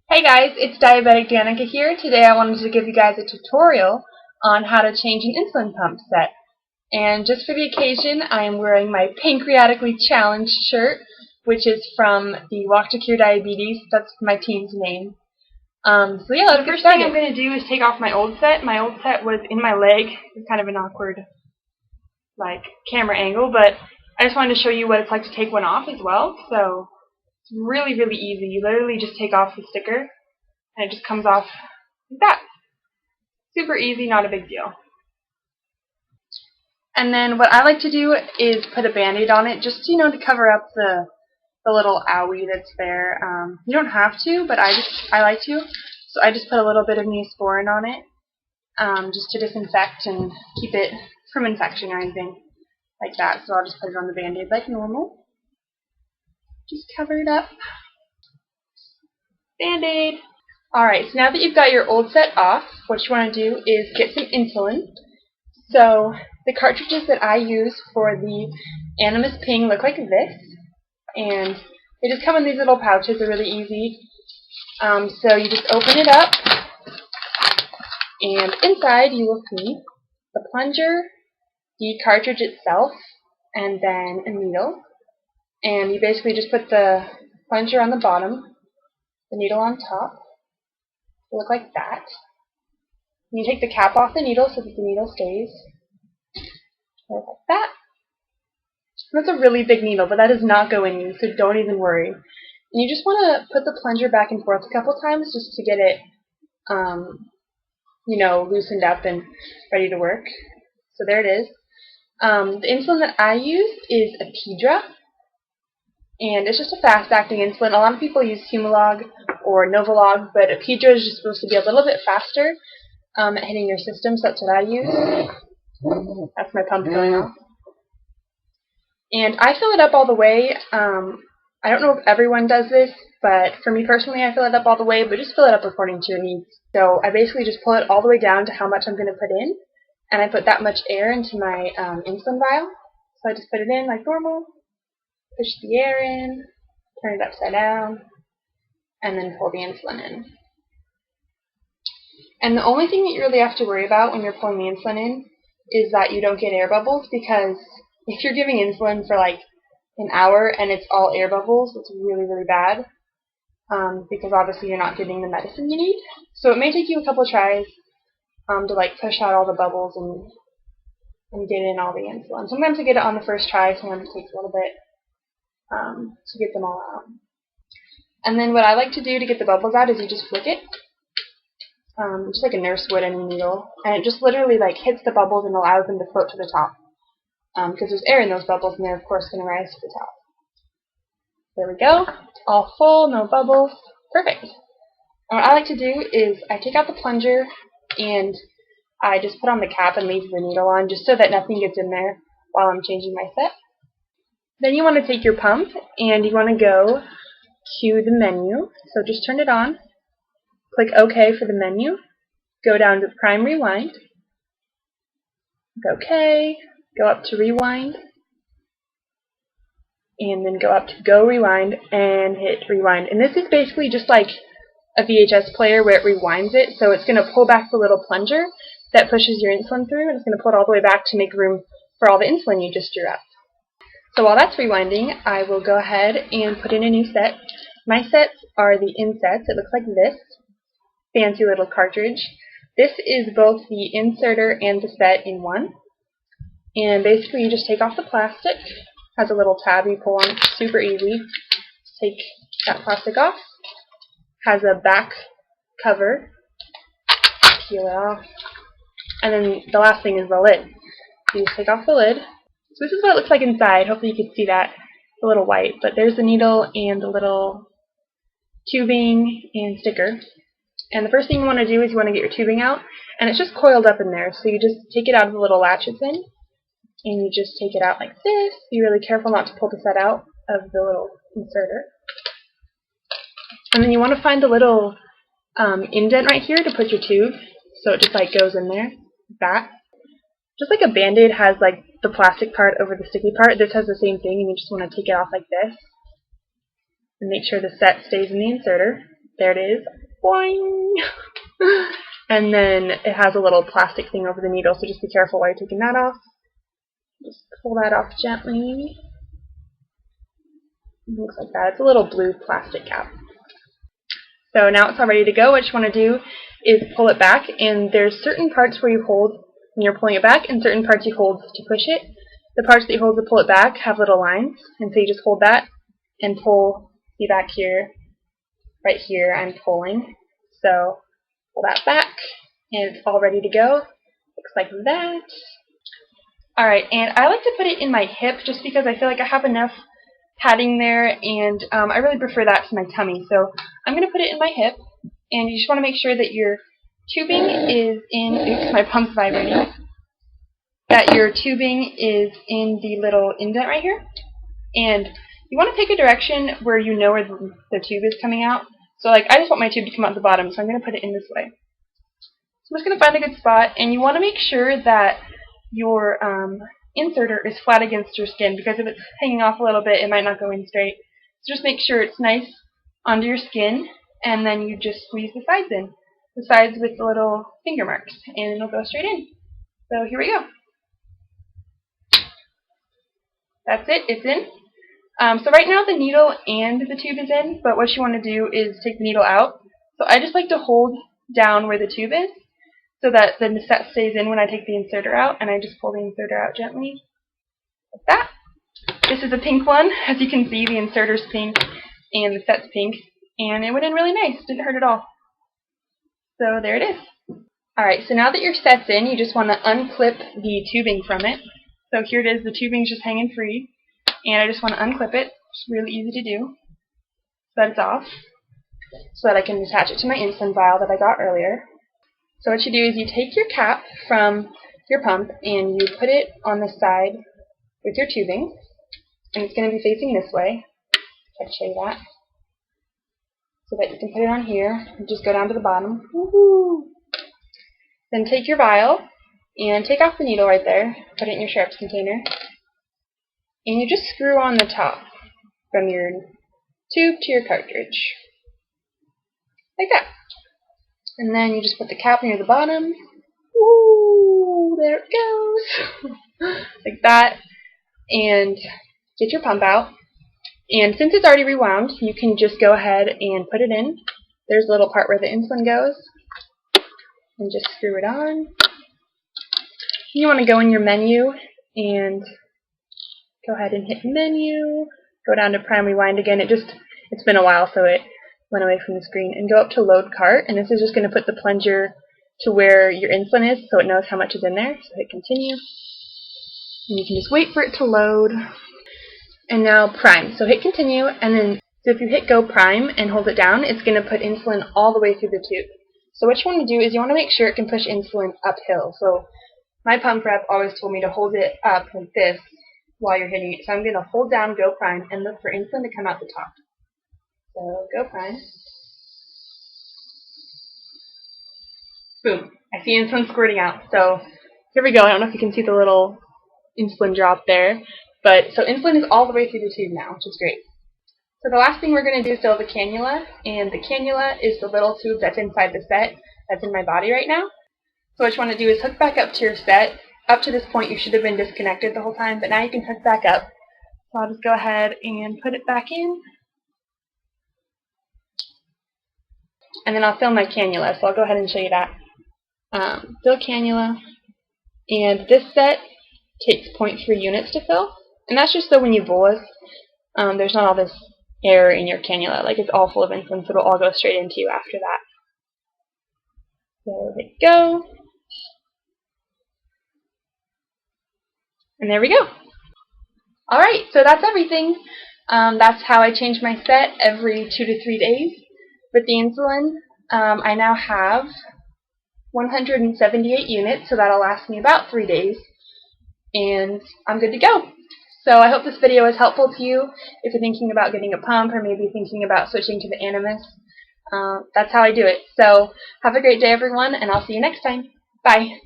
Hey guys, it's DiabeticDanica here. Today I wanted to give you guys a tutorial on how to change an insulin pump set. And just for the occasion, I am wearing my Pancreatically Challenged shirt, which is from the Walk to Cure Diabetes. That's my team's name. So yeah, the first thing I'm going to do is take off my old set. My old set was in my leg. It's kind of an awkward, camera angle, but I just wanted to show you what it's like to take one off as well. So it's really, really easy. You literally just take off the sticker, and it just comes off like that. Super easy, not a big deal. And then what I like to do is put a Band-Aid on it, just to cover up the little owie that's there. You don't have to, but I like to. So I just put a little bit of Neosporin on it, just to disinfect and keep it from infection or anything like that. So I'll just put it on the Band-Aid like normal. Just cover it up. Band-Aid. Alright, so now that you've got your old set off, what you want to do is get some insulin. So the cartridges that I use for the Animas Ping look like this, and they just come in these little pouches. They're really easy. So you just open it up, and inside you will see the plunger, the cartridge itself, and then a needle. And you basically just put the plunger on the bottom, the needle on top. It'll look like that. And you take the cap off the needle so that the needle stays. Like that. That's a really big needle, but that does not go in you, so don't even worry. And you just want to put the plunger back and forth a couple times just to get it, loosened up and ready to work. So there it is. The insulin that I use is Apidra, and it's just a fast-acting insulin. A lot of people use Humalog or Novolog, but Apidra is just supposed to be a little bit faster at hitting your system, so that's what I use. That's my pump going off. And I fill it up all the way. I don't know if everyone does this, but for me personally, I fill it up all the way, but just fill it up according to your needs. So I basically just pull it all the way down to how much I'm going to put in, and I put that much air into my insulin vial. So I just put it in like normal, push the air in, turn it upside down, and then pour the insulin in. And the only thing that you really have to worry about when you're pulling the insulin in is that you don't get air bubbles, because if you're giving insulin for like an hour and it's all air bubbles, it's really, really bad, because obviously you're not getting the medicine you need. So it may take you a couple tries to push out all the bubbles and get in all the insulin. Sometimes I get it on the first try, sometimes it takes a little bit to get them all out. And then what I like to do to get the bubbles out is you just flick it, just like a nurse would any needle, and it just literally hits the bubbles and allows them to float to the top, because there's air in those bubbles and they're of course going to rise to the top. There we go, all full, no bubbles, perfect. And what I like to do is I take out the plunger and I just put on the cap and leave the needle on, just so that nothing gets in there while I'm changing my set. Then you want to take your pump and you want to go to the menu. So just turn it on, click OK for the menu, go down to Prime Rewind, click OK, go up to Rewind, and then go up to Go Rewind and hit Rewind. And this is basically just like a VHS player where it rewinds it, so it's going to pull back the little plunger that pushes your insulin through, and it's going to pull it all the way back to make room for all the insulin you just drew up. So while that's rewinding, I will go ahead and put in a new set. My sets are the insets. It looks like this. Fancy little cartridge. This is both the inserter and the set in one. And basically you just take off the plastic. Has a little tab you pull on. It's super easy. Just take that plastic off. Has a back cover. Peel it off. And then the last thing is the lid. So you just take off the lid. So this is what it looks like inside. Hopefully you can see that. It's a little white, but there's the needle and the little tubing and sticker. And the first thing you want to do is you want to get your tubing out, and it's just coiled up in there. So you just take it out of the little latch it's in, and you just take it out like this. Be really careful not to pull the set out of the little inserter. And then you want to find the little indent right here to put your tube, so it just goes in there, like that. Just like a Band-Aid has the plastic part over the sticky part, this has the same thing, and you just want to take it off like this and make sure the set stays in the inserter. There it is. Boing! And then it has a little plastic thing over the needle, so just be careful while you're taking that off. Just pull that off gently. It looks like that. It's a little blue plastic cap. So now it's all ready to go. What you want to do is pull it back, and there's certain parts where you hold when you're pulling it back and certain parts you hold to push it. The parts that you hold to pull it back have little lines, and so you just hold that and pull. See back here, right here, I'm pulling. So pull that back, and it's all ready to go. Looks like that. Alright, and I like to put it in my hip just because I feel like I have enough padding there, and I really prefer that to my tummy. So I'm going to put it in my hip, and you just want to make sure that your tubing is in, oops, my pump's vibrating, that your tubing is in the little indent right here. And you want to pick a direction where you know where the tube is coming out. So like, I just want my tube to come out the bottom, so I'm going to put it in this way. So I'm just going to find a good spot, and you want to make sure that your inserter is flat against your skin, because if it's hanging off a little bit, it might not go in straight. So just make sure it's nice onto your skin, and then you just squeeze the sides in. The sides with the little finger marks, and it'll go straight in. So here we go. That's it, it's in. So right now the needle and the tube is in, but what you want to do is take the needle out. So I just like to hold down where the tube is so that the set stays in when I take the inserter out, and I just pull the inserter out gently, like that. This is a pink one. As you can see, the inserter's pink and the set's pink, and it went in really nice. Didn't hurt at all. So there it is. Alright, so now that your set's in, you just want to unclip the tubing from it. So here it is, the tubing's just hanging free, and I just want to unclip it. It's really easy to do. So that it's off, so that I can attach it to my insulin vial that I got earlier. So what you do is you take your cap from your pump and you put it on the side with your tubing, and it's going to be facing this way. I'll show you that. So that you can put it on here and just go down to the bottom. Woohoo! Then take your vial and take off the needle right there, put it in your sharps container, and you just screw on the top from your tube to your cartridge. Like that. And then you just put the cap near the bottom. Ooh, there it goes. Like that. And get your pump out. And since it's already rewound, you can just go ahead and put it in. There's a little part where the insulin goes. And just screw it on. You want to go in your menu and go ahead and hit menu. Go down to prime rewind again. It's been a while, so it went away from the screen, and go up to load cart, and this is just going to put the plunger to where your insulin is so it knows how much is in there. So hit continue, and you can just wait for it to load. And now prime, so hit continue, and then so if you hit go prime and hold it down, it's going to put insulin all the way through the tube. So what you want to do is you want to make sure it can push insulin uphill. So my pump rep always told me to hold it up like this while you're hitting it. So I'm going to hold down go prime and look for insulin to come out the top. So go prime. Boom. I see insulin squirting out. So here we go. I don't know if you can see the little insulin drop there. But so insulin is all the way through the tube now, which is great. So the last thing we're going to do is fill the cannula. And the cannula is the little tube that's inside the set that's in my body right now. So what you want to do is hook back up to your set. Up to this point you should have been disconnected the whole time, but now you can hook back up. So I'll just go ahead and put it back in. And then I'll fill my cannula, so I'll go ahead and show you that. Fill cannula, and this set takes 0.3 units to fill, and that's just so when you bolus, there's not all this air in your cannula, like it's all full of insulin, so it'll all go straight into you after that. So hit go, and there we go. Alright, so that's everything. That's how I change my set every 2 to 3 days. With the insulin, I now have 178 units, so that'll last me about 3 days, and I'm good to go. So I hope this video is helpful to you if you're thinking about getting a pump or maybe thinking about switching to the Animas. That's how I do it. So have a great day, everyone, and I'll see you next time. Bye.